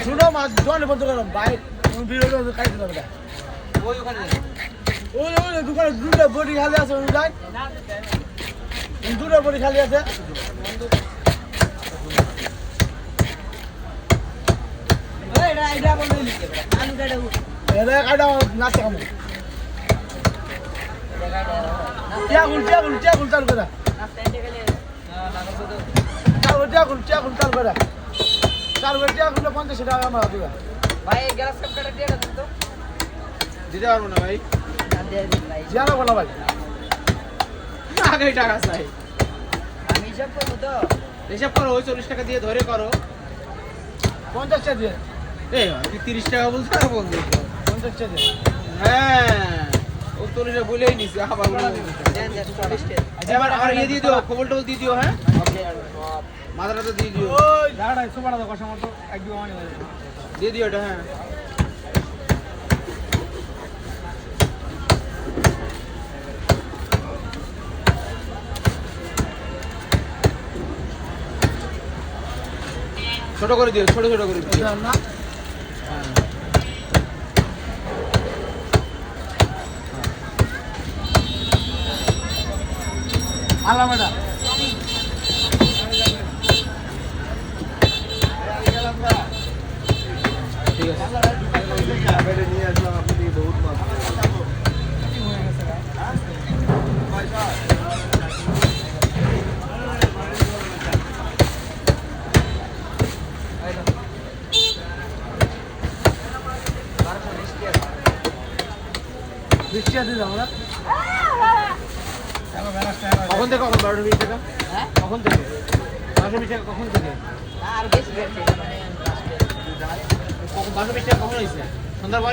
ছোটো মাছ দোকানে বন্ধ করো বাইক খাইতে যাবে না ওই দোকানে দুটো বডি খালি আছে অনুযায়ী দুটো বডি খালি আছে নাচতে কামো চাল করে চাল করে 50 টাকা আমার দিবা ভাই গ্যাস কাপ কাটা দিয়ে দাও তো দিতে পারবো না ভাই জানা বলা ভাই আগে টাকা চাই আমি হিসাব করবো তো হিসাব করো ওই 40 টাকা দিয়ে ধরে করো 50 টাকা দিয়ে এই তুই 30 টাকা বলছ আর বলছিস 50 টাকা দিয়ে হ্যাঁ ও 40 টাকা বলেই নিছি আবার দেন দেন 40 টাকা এবার আর ইয়ে দিয়ে দিও খবর টবল দিয়ে দিও হ্যাঁ মাথাটা তো দিয়ে দিও ওই জায়গাটা সুপারা তো কষা মতো একদম মানে দিয়ে দিও এটা হ্যাঁ ছোট করে দিও ছোট ছোট করে দিও না আলা ম্যাডাম ঠিক আছে নিয়ে আসলাম আপনি বহুত মাছ বৃষ্টি আছে যাবো না কখন থেকে কখন 12:20 টাকা হ্যাঁ কখন থেকে 12:20 টাকা কখন থেকে আর বেশি বেশি মানে 12:20 টাকা কখন হয়েছে সন্ধ্যার পরে